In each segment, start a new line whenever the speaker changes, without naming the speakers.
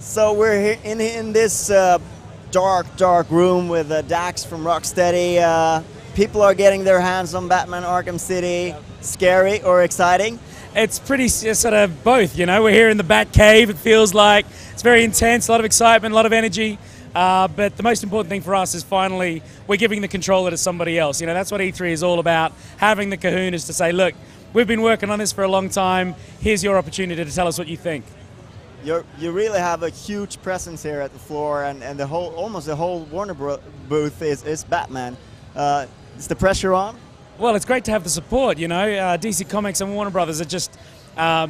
So we're here in this dark room with Dax from Rocksteady. People are getting their hands on Batman Arkham City. Scary or exciting?
It's pretty sort of both, you know. We're here in the Bat Cave. It feels like it's very intense, a lot of excitement, a lot of energy. But the most important thing for us is finally we're giving the controller to somebody else. You know, that's what E3 is all about, having the kahunas to say, look, we've been working on this for a long time. Here's your opportunity to tell us what you think.
You really have a huge presence here at the floor, and almost the whole Warner booth is Batman. Is the pressure on?
Well, it's great to have the support, you know. DC Comics and Warner Brothers have just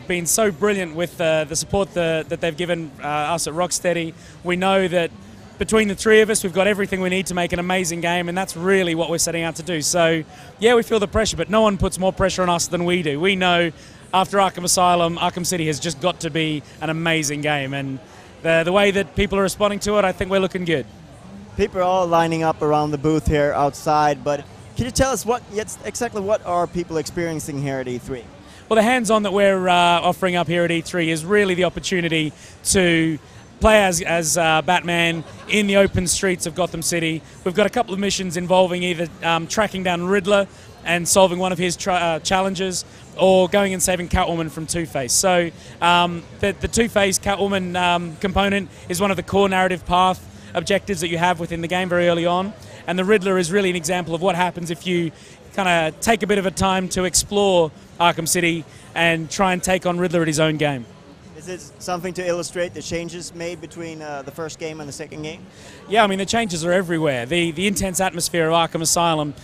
been so brilliant with the support that they've given us at Rocksteady. We know that between the three of us, we've got everything we need to make an amazing game, and that's really what we're setting out to do. So, yeah, we feel the pressure, but no one puts more pressure on us than we do. We know after Arkham Asylum, Arkham City has just got to be an amazing game, and the way that people are responding to it, I think we're looking good.
People are all lining up around the booth here outside, but can you tell us exactly what are people experiencing here at E3?
Well, the hands-on that we're offering up here at E3 is really the opportunity to play as Batman in the open streets of Gotham City. We've got a couple of missions involving either tracking down Riddler and solving one of his challenges, or going and saving Catwoman from Two-Face. So the Two-Face Catwoman component is one of the core narrative path objectives that you have within the game very early on, and the Riddler is really an example of what happens if you kind of take a bit of a time to explore Arkham City and try and take on Riddler at his own game.
Is it something to illustrate the changes made between the first game and the second game?
Yeah, I mean, the changes are everywhere. The intense atmosphere of Arkham Asylum,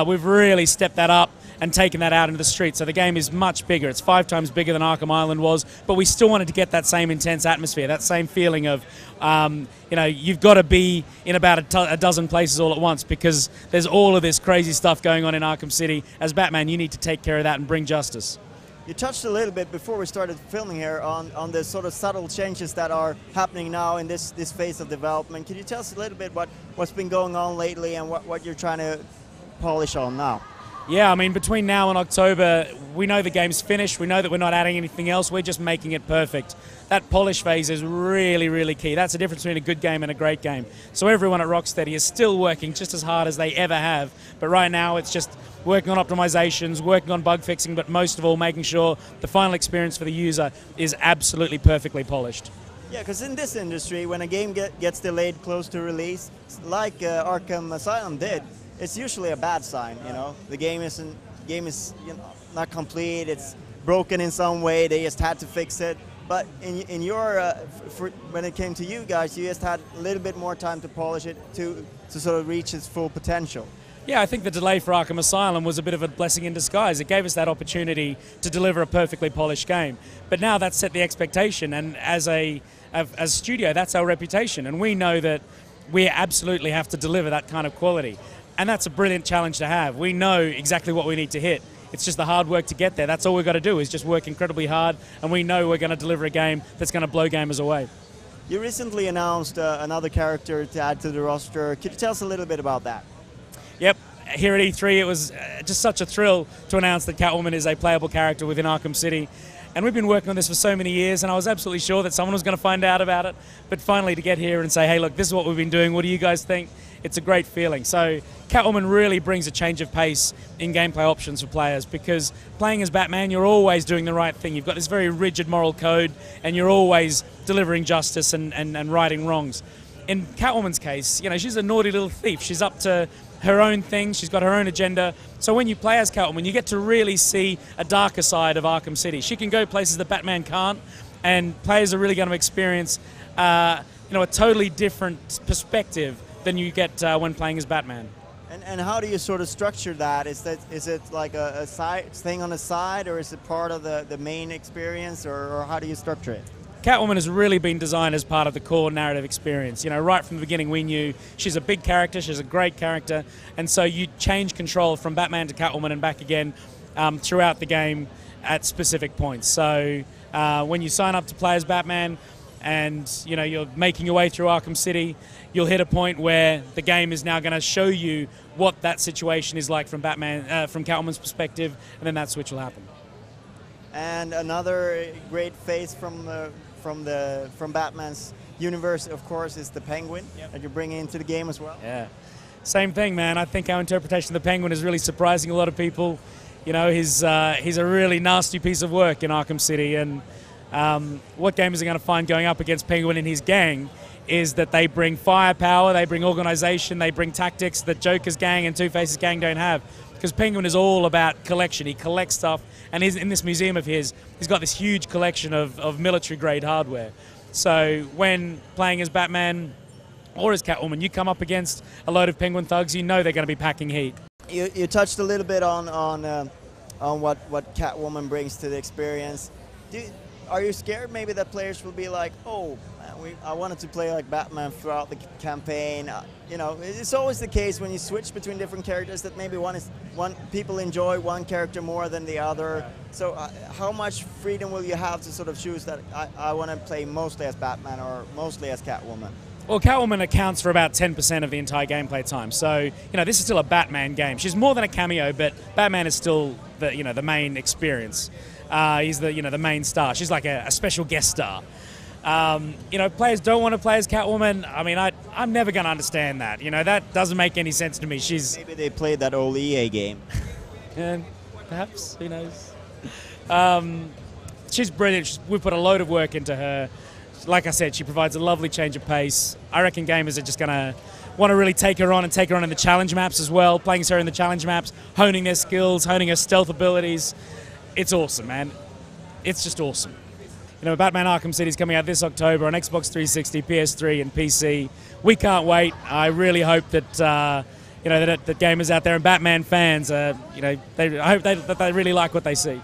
we've really stepped that up and taken that out into the street. So the game is much bigger. It's 5 times bigger than Arkham Island was, but we still wanted to get that same intense atmosphere, that same feeling of, you know, you've got to be in about a dozen places all at once, because there's all of this crazy stuff going on in Arkham City. As Batman, you need to take care of that and bring justice.
You touched a little bit before we started filming here on the sort of subtle changes that are happening now in this phase of development. Can you tell us a little bit what's been going on lately and what you're trying to polish on now?
Yeah, I mean, between now and October, we know the game's finished. We know that we're not adding anything else. We're just making it perfect. That polish phase is really, really key. That's the difference between a good game and a great game. So everyone at Rocksteady is still working just as hard as they ever have. But right now, it's just working on optimizations, working on bug fixing, but most of all, making sure the final experience for the user is absolutely perfectly polished.
Yeah, because in this industry, when a game gets delayed close to release, like Arkham Asylum did, it's usually a bad sign. You know, the game is not complete. It's broken in some way. They just had to fix it. But in your when it came to you guys, you just had a little bit more time to polish it to sort of reach its full potential.
Yeah, I think the delay for Arkham Asylum was a bit of a blessing in disguise. It gave us that opportunity to deliver a perfectly polished game. But now that's set the expectation, and as a studio, that's our reputation, and we know that we absolutely have to deliver that kind of quality. And that's a brilliant challenge to have. We know exactly what we need to hit. It's just the hard work to get there. That's all we've got to do, is just work incredibly hard, and we know we're going to deliver a game that's going to blow gamers away.
You recently announced another character to add to the roster. Could you tell us a little bit about that?
Yep. Here at E3, it was just such a thrill to announce that Catwoman is a playable character within Arkham City. And we've been working on this for so many years, and I was absolutely sure that someone was going to find out about it. But finally to get here and say, hey, look, this is what we've been doing. What do you guys think? It's a great feeling. So Catwoman really brings a change of pace in gameplay options for players, because playing as Batman, you're always doing the right thing. You've got this very rigid moral code, and you're always delivering justice and righting wrongs. In Catwoman's case, you know, she's a naughty little thief. She's up to her own thing. She's got her own agenda. So when you play as Catwoman, you get to really see a darker side of Arkham City. She can go places that Batman can't, and players are really going to experience you know, a totally different perspective than you get when playing as Batman.
And how do you sort of structure that? Is it like a side thing on the side, or is it part of the main experience, or how do you structure it?
Catwoman has really been designed as part of the core narrative experience. You know, right from the beginning we knew she's a big character, she's a great character, and so you change control from Batman to Catwoman and back again throughout the game at specific points. So When you sign up to play as Batman, and you're making your way through Arkham City, you'll hit a point where the game is now going to show you what that situation is like from Catwoman's perspective, and then that switch will happen.
And another great face from Batman's universe, of course, is the Penguin that you're bringing into the game as well.
Yeah, same thing, man. I think our interpretation of the Penguin is really surprising a lot of people. He's a really nasty piece of work in Arkham City, and what gamers are going to find going up against Penguin and his gang is that they bring firepower, they bring organization, they bring tactics that Joker's gang and Two-Face's gang don't have. Because Penguin is all about collection. He collects stuff, and in this museum of his, he's got this huge collection of military-grade hardware. So when playing as Batman or as Catwoman, you come up against a load of Penguin thugs, you know they're going to be packing heat.
You touched a little bit on what Catwoman brings to the experience. Are you scared maybe that players will be like, oh, I wanted to play like Batman throughout the campaign? It's always the case when you switch between different characters that maybe people enjoy one character more than the other. So how much freedom will you have to sort of choose that I want to play mostly as Batman or mostly as Catwoman?
Well, Catwoman accounts for about 10% of the entire gameplay time. So, this is still a Batman game. She's more than a cameo, but Batman is still the main experience. He's the main star. She's like a special guest star. Players don't want to play as Catwoman. I mean, I'm never going to understand that. That doesn't make any sense to me.
Maybe they played that old EA game.
And perhaps, who knows? She's brilliant. We put a load of work into her. Like I said, she provides a lovely change of pace. I reckon gamers are just going to want to really take her on in the challenge maps as well, playing her in the challenge maps, honing their skills, honing her stealth abilities. It's awesome, man. It's just awesome. Batman Arkham City is coming out this October on Xbox 360, PS3, and PC. We can't wait. I really hope that that gamers out there and Batman fans, I hope that they really like what they see.